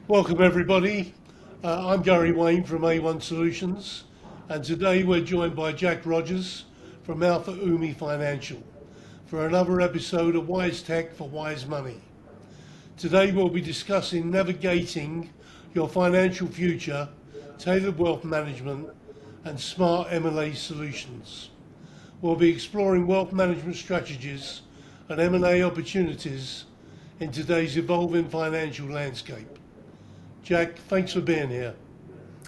Welcome everybody. I'm Gary Wayne from A1 Solutions, and today we're joined by Jack Rogers from Alpha UMi Financial for another episode of Wise Tech for Wise Money. Today we'll be discussing navigating your financial future, tailored wealth management, and smart M&A solutions. We'll be exploring wealth management strategies and M&A opportunities in today's evolving financial landscape. Jack, thanks for being here.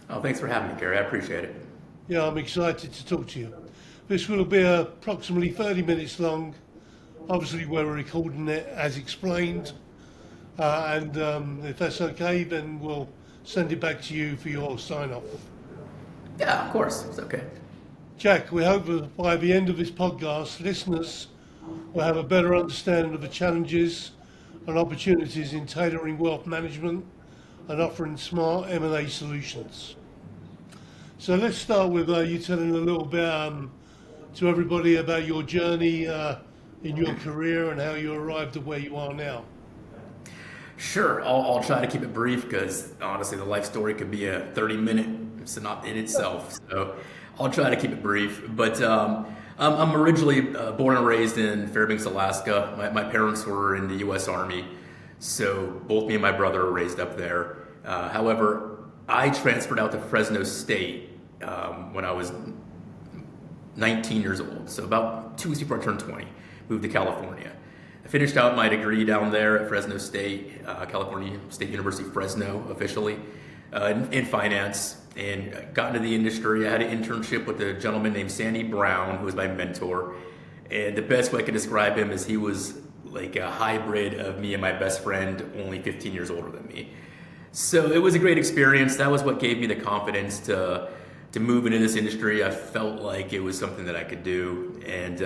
Oh, thanks for having me, Gary. I appreciate it. Yeah, I'm excited to talk to you. This will be approximately 30 minutes long. Obviously, we're recording it as explained. And if that's okay, then we'll send it back to you for your sign off. Yeah, of course. It's okay. Jack, we hope that by the end of this podcast, listeners will have a better understanding of the challenges and opportunities in tailoring wealth management and offering smart M&A solutions. So let's start with you telling a little bit to everybody about your journey in your career and how you arrived at where you are now. Sure. I'll try to keep it brief because honestly, the life story could be a 30-minute synopsis in itself. So I'll try to keep it brief. But I'm originally born and raised in Fairbanks, Alaska. My parents were in the U.S. Army. So both me and my brother were raised up there. However, I transferred out to Fresno State when I was 19 years old. So about 2 weeks before I turned 20, moved to California. I finished out my degree down there at Fresno State, California State University, Fresno, officially, in finance, and got into the industry. I had an internship with a gentleman named Sandy Brown, who was my mentor. And the best way I could describe him is he was like a hybrid of me and my best friend, only 15 years older than me. So it was a great experience. That was what gave me the confidence to move into this industry. I felt like it was something that I could do. And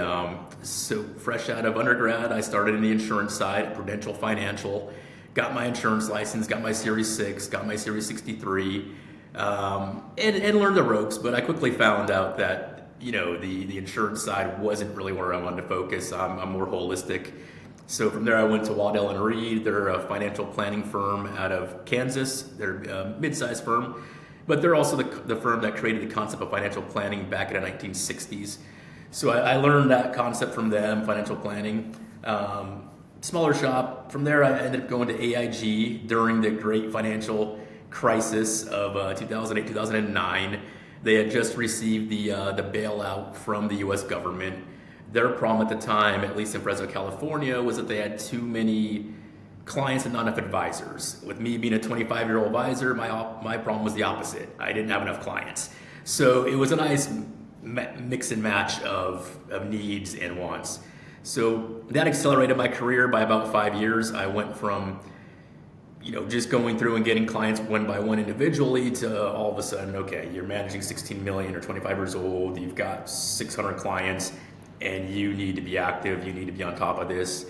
so fresh out of undergrad, I started in the insurance side, Prudential Financial, got my insurance license, got my Series 6, got my Series 63, and learned the ropes. But I quickly found out that, the insurance side wasn't really where I wanted to focus. I'm more holistic. So from there, I went to Waddell & Reed. They're a financial planning firm out of Kansas. They're a mid-sized firm, but they're also the firm that created the concept of financial planning back in the 1960s. So I learned that concept from them, financial planning. Smaller shop. From there, I ended up going to AIG during the great financial crisis of 2008, 2009. They had just received the bailout from the U.S. government. Their problem at the time, at least in Fresno, California, was that they had too many clients and not enough advisors. With me being a 25-year-old advisor, my problem was the opposite. I didn't have enough clients. So it was a nice mix and match of needs and wants. So that accelerated my career by about 5 years. I went from just going through and getting clients one by one individually to all of a sudden, okay, you're managing 16 million or 25 years old, you've got 600 clients, and you need to be active, you need to be on top of this.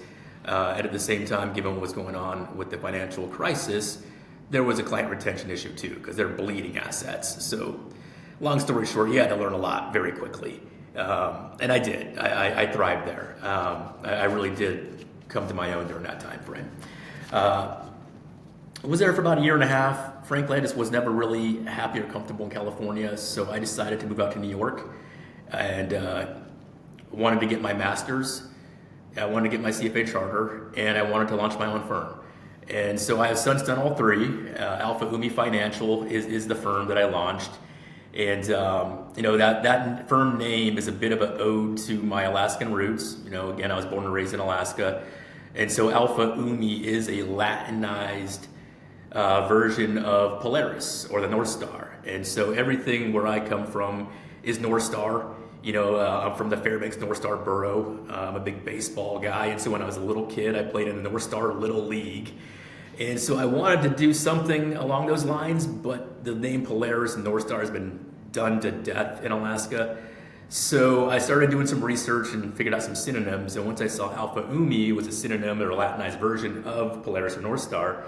And at the same time, given what was going on with the financial crisis, there was a client retention issue too, because they're bleeding assets. So long story short, you had to learn a lot very quickly. And I did. I thrived there. I really did come to my own during that time frame. I was there for about a year and a half. Frankly, I just was never really happy or comfortable in California, so I decided to move out to New York and wanted to get my master's. I wanted to get my CFA charter, and I wanted to launch my own firm. And so I have since done all three. Alpha UMi Financial is the firm that I launched. And, that firm name is a bit of an ode to my Alaskan roots. Again, I was born and raised in Alaska. And so Alpha UMi is a Latinized version of Polaris or the North Star. And so everything where I come from is North Star. I'm from the Fairbanks North Star Borough. I'm a big baseball guy. And so when I was a little kid, I played in the North Star Little League. And so I wanted to do something along those lines, but the name Polaris and North Star has been done to death in Alaska. So I started doing some research and figured out some synonyms. And once I saw Alpha UMi was a synonym or a Latinized version of Polaris or North Star,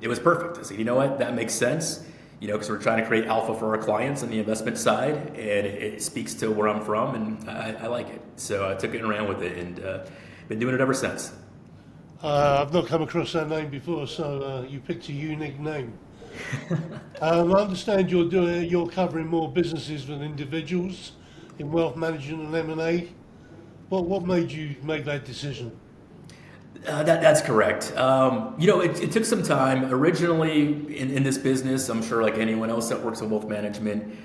it was perfect. I said, you know what, that makes sense. Because we're trying to create alpha for our clients on the investment side, and it speaks to where I'm from, and I like it. So I took it and ran with it, and been doing it ever since. I've not come across that name before, so you picked a unique name. I understand you're covering more businesses than individuals in wealth management and M&A. What made you make that decision? That's correct. It took some time. Originally, in this business, I'm sure like anyone else that works in wealth management,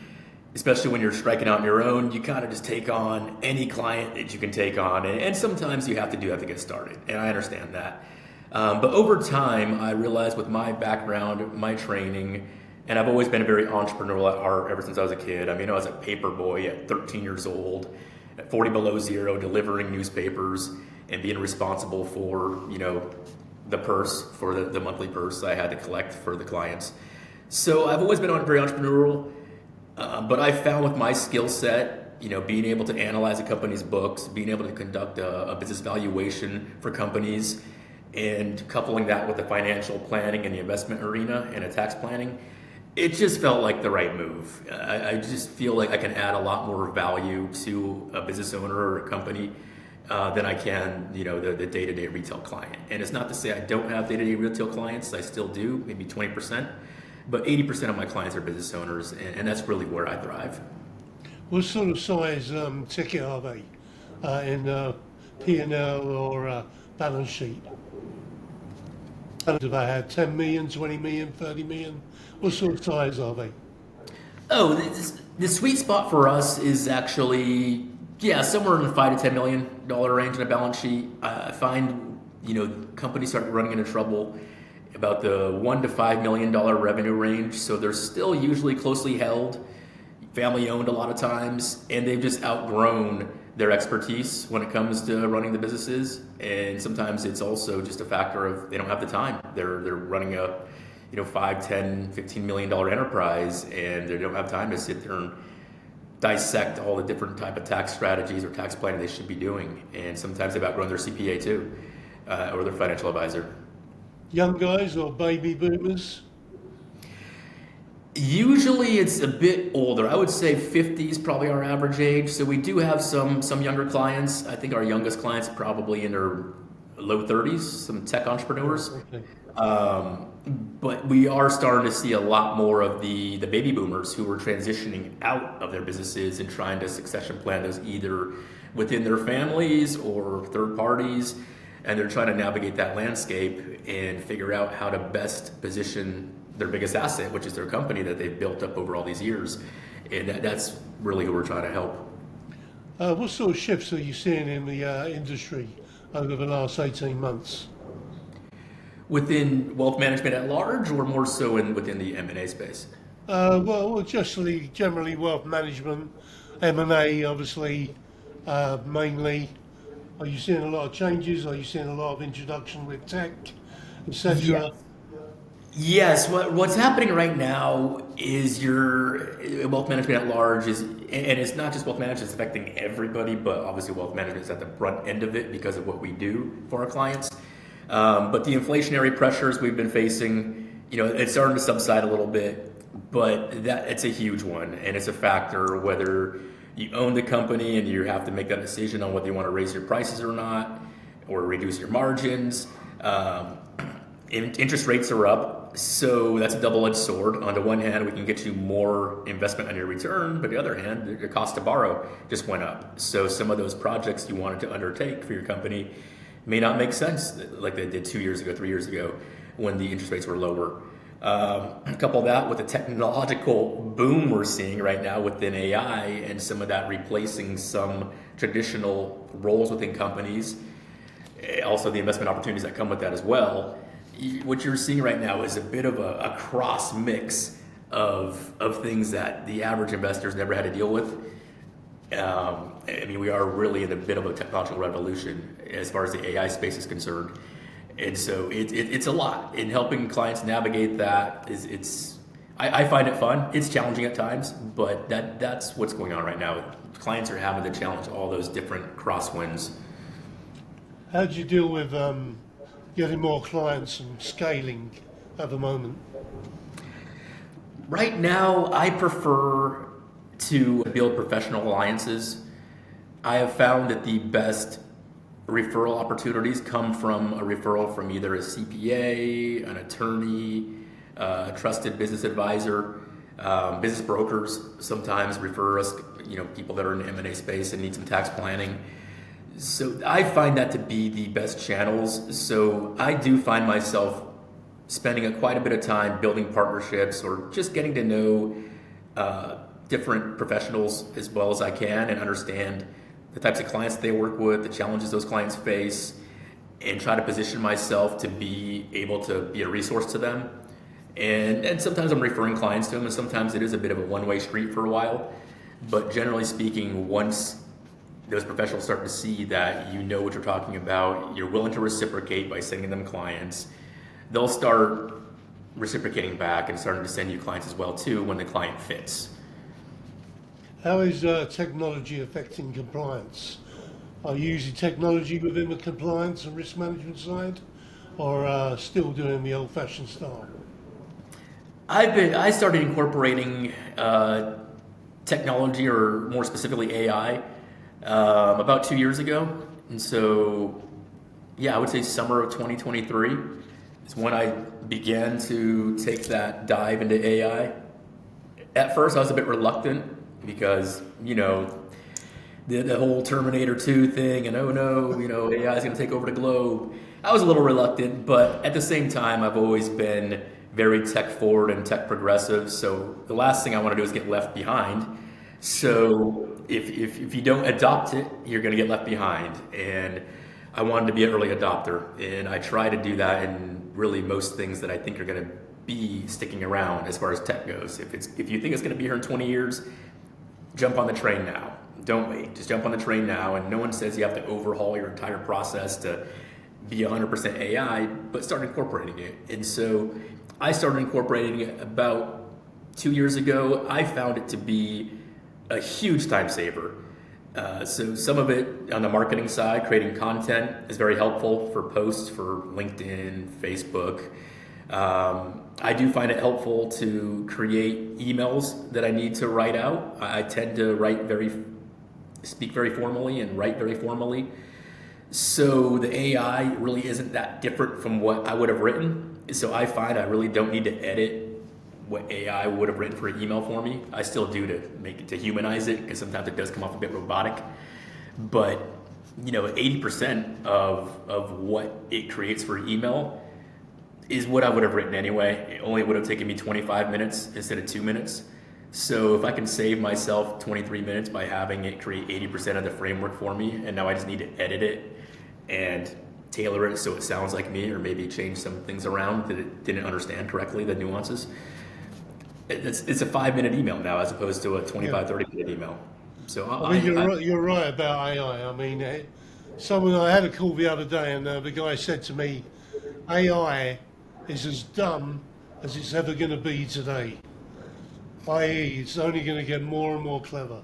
especially when you're striking out on your own, you kind of just take on any client that you can take on. And sometimes you have to do that to get started. And I understand that. But over time, I realized with my background, my training, and I've always been very entrepreneurial at heart ever since I was a kid. I mean, I was a paper boy at 13 years old, at 40 below zero, delivering newspapers and being responsible for, the purse, for the monthly purse I had to collect for the clients. So I've always been very entrepreneurial, but I found with my skill set, being able to analyze a company's books, being able to conduct a business valuation for companies, and coupling that with the financial planning and the investment arena and a tax planning, it just felt like the right move. I just feel like I can add a lot more value to a business owner or a company than I can, the day-to-day retail client. And it's not to say I don't have day-to-day retail clients. I still do, maybe 20%. But 80% of my clients are business owners, and that's really where I thrive. What sort of size ticket are they in P&L or balance sheet? Do they have 10 million, 20 million, 30 million? What sort of size are they? Oh, the sweet spot for us is actually, somewhere in the $5 to $10 million range in a balance sheet. I find, companies start running into trouble about the $1 to $5 million revenue range. So they're still usually closely held, family owned a lot of times, and they've just outgrown their expertise when it comes to running the businesses. And sometimes it's also just a factor of they don't have the time. They're running a 5, 10, $15 million enterprise, and they don't have time to sit there and dissect all the different type of tax strategies or tax planning they should be doing. And sometimes they've outgrown their CPA too, or their financial advisor. Young guys or baby boomers? Usually it's a bit older. I would say 50 is probably our average age. So we do have some younger clients. I think our youngest clients are probably in their low 30s, some tech entrepreneurs. Okay. But we are starting to see a lot more of the baby boomers who are transitioning out of their businesses and trying to succession plan those either within their families or third parties. And they're trying to navigate that landscape and figure out how to best position their biggest asset, which is their company that they've built up over all these years. And that's really who we're trying to help. What sort of shifts are you seeing in the industry over the last 18 months? Within wealth management at large, or more so within the M&A space? Well, generally wealth management, M&A, obviously, mainly. Are you seeing a lot of changes? Are you seeing a lot of introduction with tech, etc.? Yes, what's happening right now is your wealth management at large and it's not just wealth management, it's affecting everybody, but obviously wealth management is at the front end of it because of what we do for our clients. But the inflationary pressures we've been facing, it's starting to subside a little bit, but it's a huge one, and it's a factor whether you own the company and you have to make that decision on whether you want to raise your prices or not, or reduce your margins. Interest rates are up, so that's a double-edged sword. On the one hand, we can get you more investment on your return, but on the other hand, your cost to borrow just went up. So some of those projects you wanted to undertake for your company may not make sense like they did 2 years ago, 3 years ago, when the interest rates were lower. Couple that with the technological boom we're seeing right now within AI and some of that replacing some traditional roles within companies, also the investment opportunities that come with that as well. What you're seeing right now is a bit of a cross mix of things that the average investor's never had to deal with. We are really in a bit of a technological revolution as far as the AI space is concerned. And so it's a lot. In helping clients navigate that, I find it fun. It's challenging at times, but that's what's going on right now. Clients are having to challenge all those different crosswinds. How do you deal with getting more clients and scaling at the moment? Right now, I prefer to build professional alliances. I have found that the best referral opportunities come from a referral from either a CPA, an attorney, trusted business advisor. Business brokers sometimes refer us, people that are in the M&A space and need some tax planning. So I find that to be the best channels. So I do find myself spending quite a bit of time building partnerships or just getting to know different professionals as well as I can and understand the types of clients that they work with, the challenges those clients face, and try to position myself to be able to be a resource to them. And sometimes I'm referring clients to them, and sometimes it is a bit of a one-way street for a while. But generally speaking, once those professionals start to see that you know what you're talking about, you're willing to reciprocate by sending them clients, they'll start reciprocating back and starting to send you clients as well too when the client fits. How is technology affecting compliance? Are you using technology within the compliance and risk management side, or still doing the old-fashioned style? I started incorporating technology, or more specifically AI, about 2 years ago. And so, I would say summer of 2023 is when I began to take that dive into AI. At first, I was a bit reluctant because, the whole Terminator 2 thing and oh no, AI is going to take over the globe. I was a little reluctant, but at the same time, I've always been very tech forward and tech progressive. So the last thing I want to do is get left behind. So if you don't adopt it, you're going to get left behind. And I wanted to be an early adopter, and I try to do that in really most things that I think are going to be sticking around as far as tech goes. If you think it's going to be here in 20 years, jump on the train now. Don't wait. Just jump on the train now. And no one says you have to overhaul your entire process to be 100% AI, but start incorporating it. And so I started incorporating it about 2 years ago. I found it to be a huge time saver. So some of it on the marketing side, creating content is very helpful for posts for LinkedIn, Facebook. I do find it helpful to create emails that I need to write out. I tend to speak very formally and write very formally. So the AI really isn't that different from what I would have written. So I find I really don't need to edit what AI would have written for an email for me. I still do to humanize it, because sometimes it does come off a bit robotic. But 80% of what it creates for email is what I would have written anyway. It only would have taken me 25 minutes instead of 2 minutes. So if I can save myself 23 minutes by having it create 80% of the framework for me, and now I just need to edit it and tailor it so it sounds like me, or maybe change some things around that it didn't understand correctly, the nuances. It's a 5-minute email now as opposed to a 25, 30-minute email. So you're right about AI. I mean, I had a call the other day, and the guy said to me, AI is as dumb as it's ever going to be today. I.e., it's only going to get more and more clever.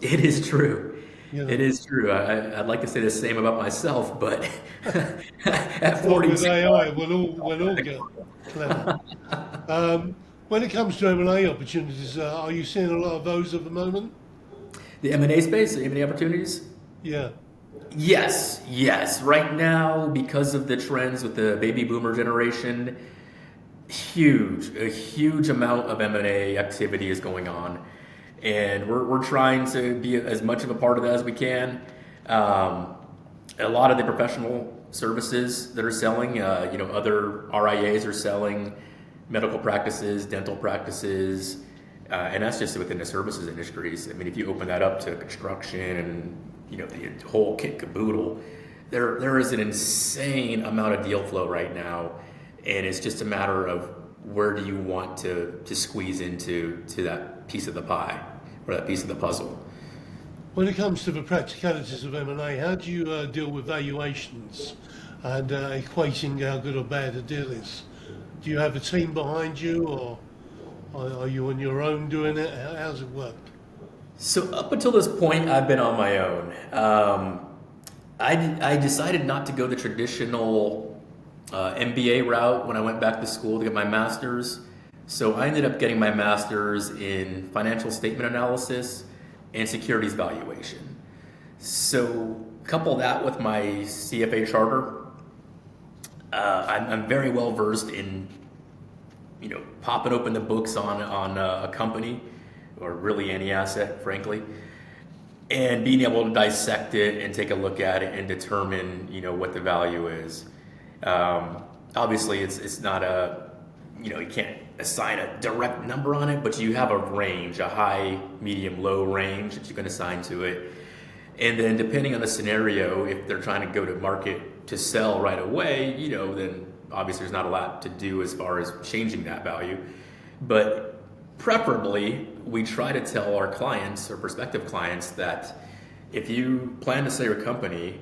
It is true. It is true. I'd like to say the same about myself, but at 40, with AI, we'll all get clever. When it comes to M&A opportunities, are you seeing a lot of those at the moment? The M&A space, the M&A opportunities? Yeah. Yes. Right now, because of the trends with the baby boomer generation, a huge amount of M&A activity is going on, and we're trying to be as much of a part of that as we can. A lot of the professional services that are selling, other RIAs are selling, medical practices, dental practices, and that's just within the services industries. I mean, if you open that up to construction and the whole kit caboodle, there is an insane amount of deal flow right now. And it's just a matter of where do you want to squeeze into that piece of the pie or that piece of the puzzle. When it comes to the practicalities of M&A, how do you deal with valuations and equating how good or bad a deal is? Do you have a team behind you, or are you on your own doing it? How's it work? So up until this point, I've been on my own. I decided not to go the traditional MBA route when I went back to school to get my master's. So I ended up getting my master's in financial statement analysis and securities valuation. So couple that with my CFA charter, I'm very well versed in popping open the books on a company or really any asset, frankly, and being able to dissect it and take a look at it and determine what the value is. Obviously, it's not you can't assign a direct number on it, but you have a range, a high, medium, low range that you can assign to it. And then depending on the scenario, if they're trying to go to market to sell right away, then obviously there's not a lot to do as far as changing that value. But preferably, we try to tell our clients or prospective clients that if you plan to sell your company,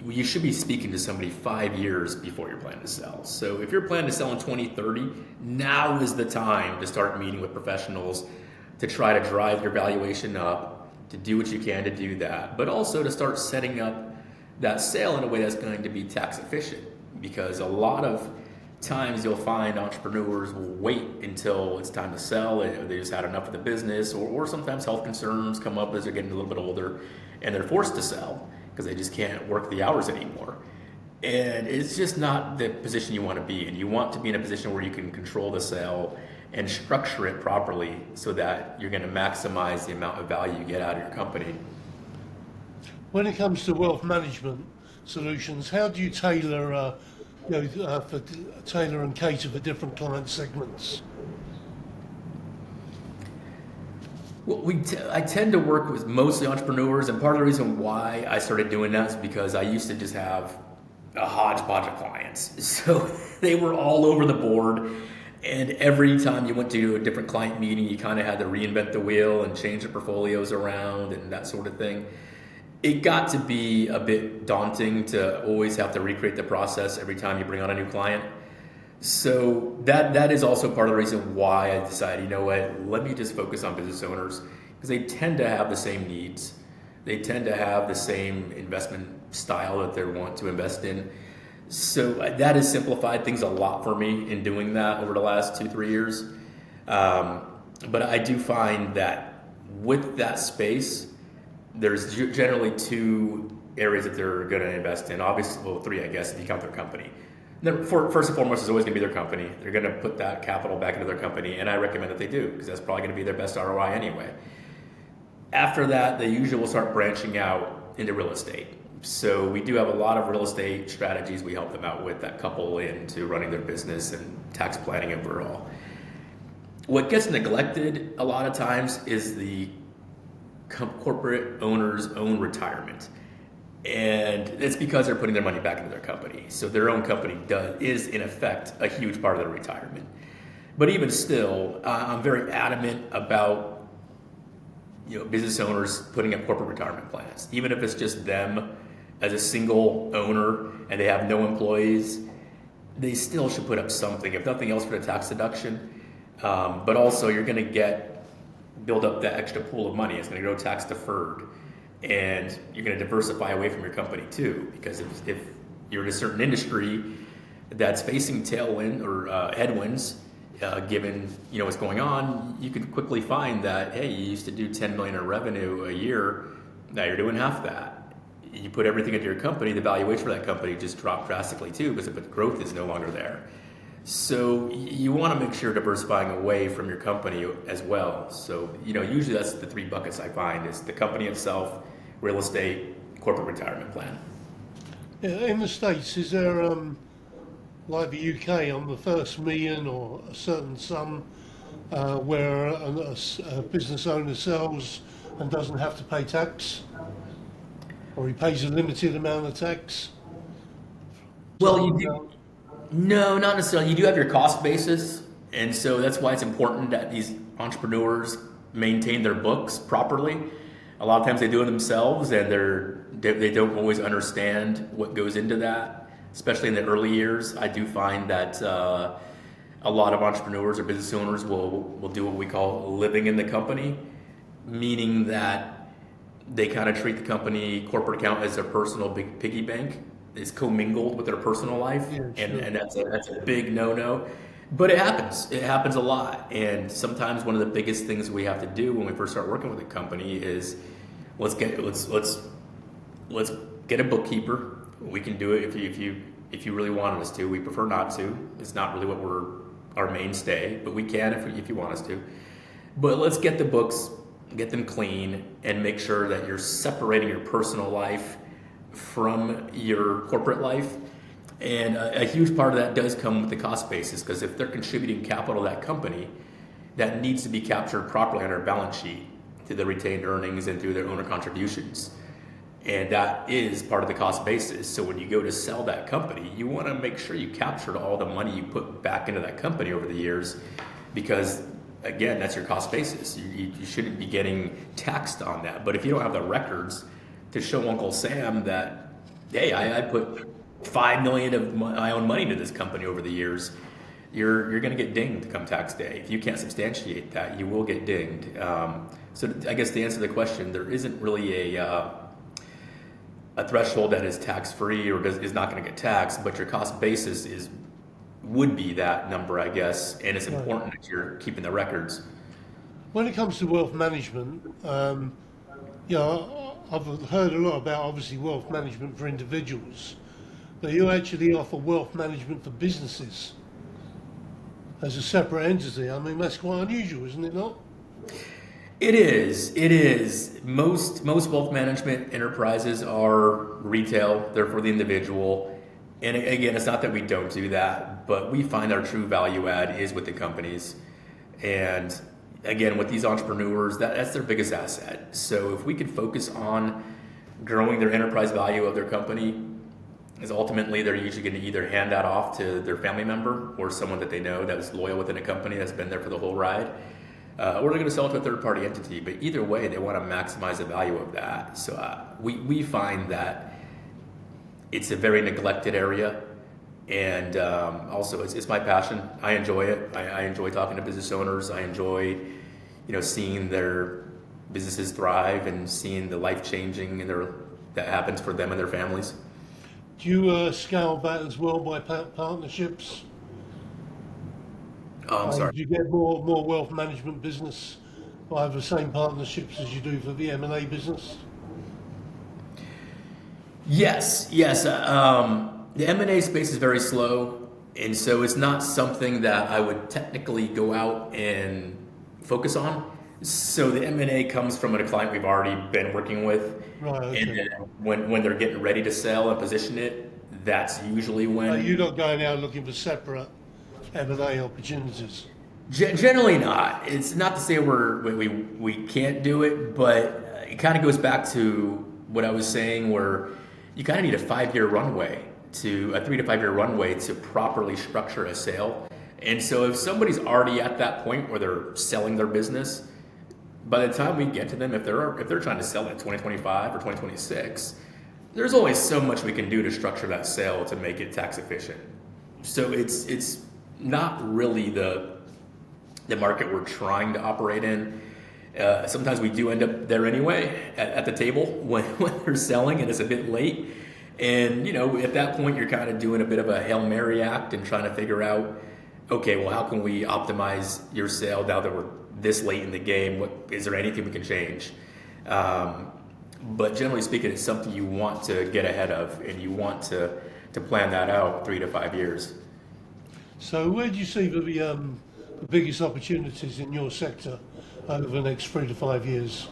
you should be speaking to somebody 5 years before you're planning to sell. So if you're planning to sell in 2030, now is the time to start meeting with professionals to try to drive your valuation up, to do what you can to do that, but also to start setting up that sale in a way that's going to be tax efficient. Because a lot of times you'll find entrepreneurs will wait until it's time to sell. They just had enough of the business, or sometimes health concerns come up as they're getting a little bit older and they're forced to sell because they just can't work the hours anymore. And it's just not the position you want to be in. You want to be in a position where you can control the sale and structure it properly so that you're going to maximize the amount of value you get out of your company. When it comes to wealth management solutions, how do you tailor, tailor and cater for different client segments? Well, I tend to work with mostly entrepreneurs, and part of the reason why I started doing that is because I used to just have a hodgepodge of clients. So they were all over the board, and every time you went to a different client meeting, you kind of had to reinvent the wheel and change the portfolios around and that sort of thing. It got to be a bit daunting to always have to recreate the process every time you bring on a new client. So that is also part of the reason why I decided, let me just focus on business owners, because they tend to have the same needs. They tend to have the same investment style that they want to invest in. So that has simplified things a lot for me in doing that over the last 2-3 years. But I do find that with that space, there's generally 2 areas that they're going to invest in. Obviously, well, 3, I guess, if you count their company. First and foremost is always going to be their company. They're going to put that capital back into their company, and I recommend that they do, because that's probably going to be their best ROI anyway. After that, they usually will start branching out into real estate. So we do have a lot of real estate strategies we help them out with that couple into running their business and tax planning overall. What gets neglected a lot of times is the corporate owner's own retirement. And it's because they're putting their money back into their company. So their own company is in effect a huge part of their retirement. But even still, I'm very adamant about business owners putting up corporate retirement plans. Even if it's just them as a single owner and they have no employees, they still should put up something, if nothing else, for the tax deduction. But also you're going to build up that extra pool of money. It's going to go tax deferred. And you're going to diversify away from your company too, because if you're in a certain industry that's facing tailwind or headwinds, given what's going on, you can quickly find that, hey, you used to do 10 million in revenue a year, now you're doing half that. You put everything into your company, the valuation for that company just dropped drastically too, because the growth is no longer there. So you want to make sure diversifying away from your company as well. So, usually that's the 3 buckets I find is the company itself, real estate, corporate retirement plan. Yeah, in the States, is there, like the UK, on the first million or a certain sum, where a business owner sells and doesn't have to pay tax? Or he pays a limited amount of tax? Well, you do. No, not necessarily. You do have your cost basis, and so that's why it's important that these entrepreneurs maintain their books properly. A lot of times they do it themselves, and they don't always understand what goes into that, especially in the early years. I do find that a lot of entrepreneurs or business owners will do what we call living in the company, meaning that they kind of treat the company corporate account as their personal big piggy bank. Is commingled with their personal life, Yeah, sure. and that's a big no-no. But it happens a lot. And sometimes one of the biggest things we have to do when we first start working with a company is let's get a bookkeeper. We can do it if you really wanted us to. We prefer not to. It's not really what we're our mainstay, but we can if you want us to. But let's get the books, get them clean, and make sure that you're separating your personal life from your corporate life. And a huge part of that does come with the cost basis, because if they're contributing capital to that company, that needs to be captured properly on our balance sheet through the retained earnings and through their owner contributions. And that is part of the cost basis. So when you go to sell that company, you want to make sure you captured all the money you put back into that company over the years, because again, that's your cost basis. You shouldn't be getting taxed on that. But if you don't have the records to show Uncle Sam that, hey, I put $5 million of my own money into this company over the years, you're going to get dinged come tax day. If you can't substantiate that, you will get dinged. So I guess to answer the question, there isn't really a threshold that is tax-free or is not going to get taxed, but your cost basis would be that number, I guess, and it's important that you're keeping the records. When it comes to wealth management, I've heard a lot about obviously wealth management for individuals, but you actually offer wealth management for businesses as a separate entity. I mean, that's quite unusual, isn't it not? It is. It is. Most wealth management enterprises are retail. They're for the individual. And again, it's not that we don't do that, but we find our true value add is with the companies. And again, with these entrepreneurs, that's their biggest asset. So if we can focus on growing their enterprise value of their company, is ultimately they're usually going to either hand that off to their family member or someone that they know that was loyal within a company that's been there for the whole ride. Or they're going to sell it to a third-party entity. But either way, they want to maximize the value of that. So we find that it's a very neglected area. And also, it's my passion. I enjoy it. I enjoy talking to business owners. I enjoy, seeing their businesses thrive and seeing the life-changing that happens for them and their families. Do you scale that as well by partnerships? I'm sorry. Do you get more wealth management business by the same partnerships as you do for the M&A business? Yes. The M&A space is very slow, and so it's not something that I would technically go out and focus on. So the M&A comes from a client we've already been working with, Right. Okay. and then when they're getting ready to sell and position it, that's usually when. You're not going out looking for separate M&A opportunities. Generally not. It's not to say we can't do it, but it kind of goes back to what I was saying, where you kind of need a 3 to 5 year runway to properly structure a sale. And so if somebody's already at that point where they're selling their business, by the time we get to them, if they're trying to sell it in 2025 or 2026, there's only so much we can do to structure that sale to make it tax efficient. So it's not really the market we're trying to operate in. Sometimes we do end up there anyway at the table when they're selling and it's a bit late. And at that point you're kind of doing a bit of a Hail Mary act and trying to figure out, okay, well, how can we optimize your sale now that we're this late in the game? Is there anything we can change? But generally speaking, it's something you want to get ahead of, and you want to plan that out 3 to 5 years. So where do you see the biggest opportunities in your sector over the next 3 to 5 years?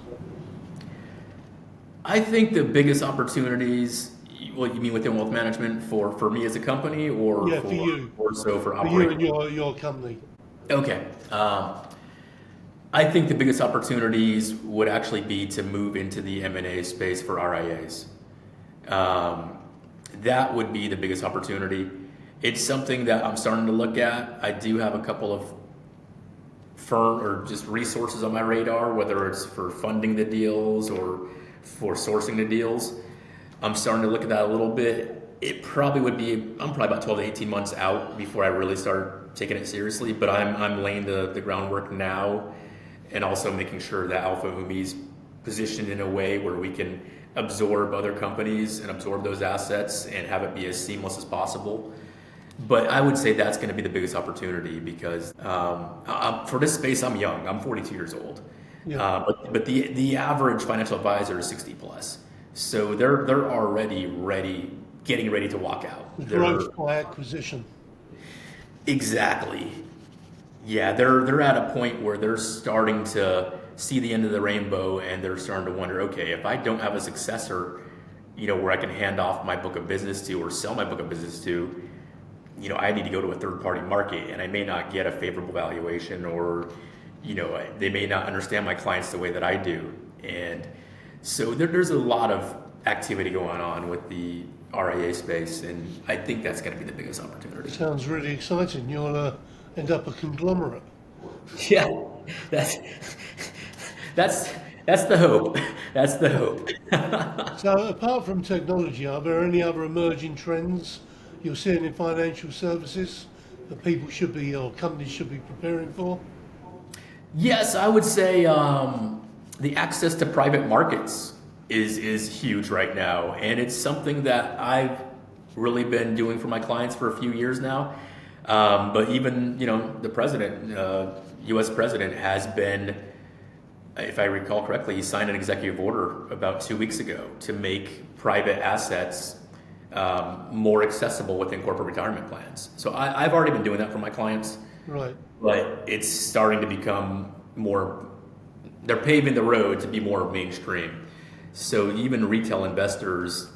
I think the biggest opportunities, what you mean within wealth management for me as a company, or for you, or so for you operating? and your company. Okay. I think the biggest opportunities would actually be to move into the M&A space for RIAs. That would be the biggest opportunity. It's something that I'm starting to look at. I do have a couple of firm or just resources on my radar, whether it's for funding the deals or for sourcing the deals. I'm starting to look at that a little bit. It probably would be, I'm probably about 12 to 18 months out before I really start taking it seriously, but I'm laying the groundwork now, and also making sure that Alpha UMi's positioned in a way where we can absorb other companies and absorb those assets and have it be as seamless as possible. But I would say that's going to be the biggest opportunity, because for this space, I'm young. I'm 42 years old. Yeah. But the average financial advisor is 60 plus. So they're already getting ready to walk out. Growth by acquisition. Exactly. Yeah, they're at a point where they're starting to see the end of the rainbow, and they're starting to wonder, okay, if I don't have a successor, where I can hand off my book of business to or sell my book of business to, I need to go to a third party market, and I may not get a favorable valuation, or they may not understand my clients the way that I do. And so there's a lot of activity going on with the RIA space, and I think that's going to be the biggest opportunity. Sounds really exciting. You'll end up a conglomerate. Yeah, that's that's that's the hope. That's the hope. So, apart from technology, are there any other emerging trends you're seeing in financial services that people should be or companies should be preparing for? Yes, I would say the access to private markets is huge right now, and it's something that I've really been doing for my clients for a few years now. But even the president, U.S. president, has been, if I recall correctly, he signed an executive order about 2 weeks ago to make private assets more accessible within corporate retirement plans. So I've already been doing that for my clients. Right. But it's starting to become more, they're paving the road to be more mainstream. So even retail investors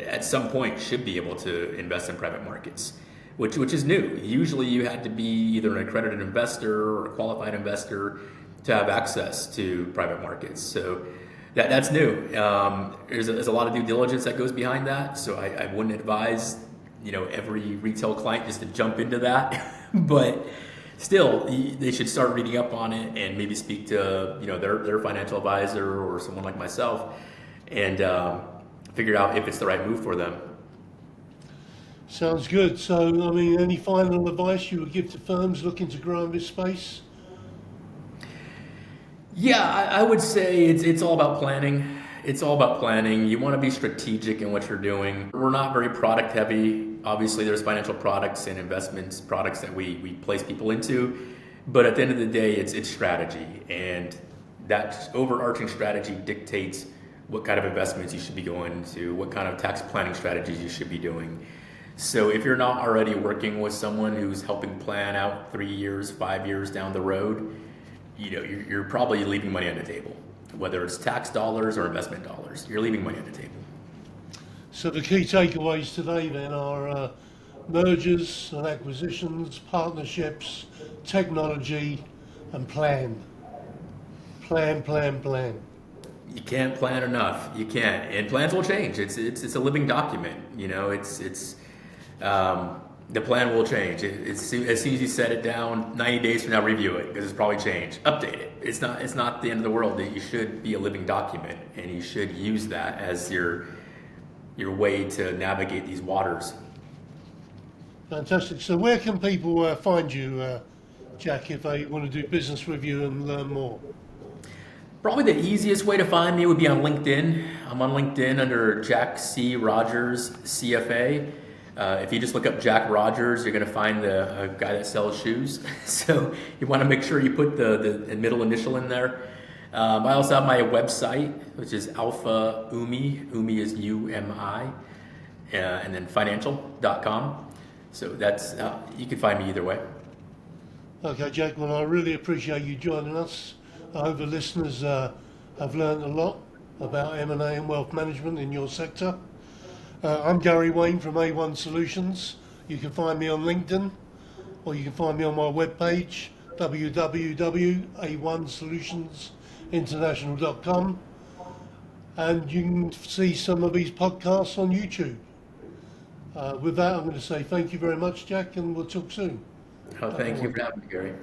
at some point should be able to invest in private markets, which is new. Usually you had to be either an accredited investor or a qualified investor to have access to private markets. So that's new. There's a lot of due diligence that goes behind that. So I wouldn't advise every retail client just to jump into that. But still, they should start reading up on it and maybe speak to their financial advisor or someone like myself, and figure out if it's the right move for them. Sounds good. So, I mean, any final advice you would give to firms looking to grow in this space? Yeah, I would say it's all about planning. It's all about planning. You want to be strategic in what you're doing. We're not very product heavy. Obviously, there's financial products and investments products that we place people into. But at the end of the day, it's strategy. And that overarching strategy dictates what kind of investments you should be going into, what kind of tax planning strategies you should be doing. So if you're not already working with someone who's helping plan out 3 years, 5 years down the road, you're probably leaving money on the table. Whether it's tax dollars or investment dollars, you're leaving money on the table. So the key takeaways today then are mergers and acquisitions, partnerships, technology, and plan. Plan. You can't plan enough. You can't, and plans will change. It's a living document. The plan will change. As soon as you set it down, 90 days from now, review it because it's probably changed. Update it. It's not the end of the world. That you should be a living document, and you should use that as your way to navigate these waters. Fantastic. So where can people find you, Jack, if they want to do business with you and learn more? Probably the easiest way to find me would be on LinkedIn. I'm on LinkedIn under Jack C. Rogers, CFA. If you just look up Jack Rogers, you're going to find a guy that sells shoes. So you want to make sure you put the middle initial in there. I also have my website, which is Alpha UMi. UMi is UMI, and then financial.com. So that's you can find me either way. Okay, Jack. Well, I really appreciate you joining us. I hope the listeners have learned a lot about M&A and wealth management in your sector. I'm Gary Wayne from A1 Solutions. You can find me on LinkedIn, or you can find me on my webpage, www.a1solutionsinternational.com, and you can see some of these podcasts on YouTube. With that, I'm going to say thank you very much, Jack, and we'll talk soon. Oh, thank you for having me, Gary.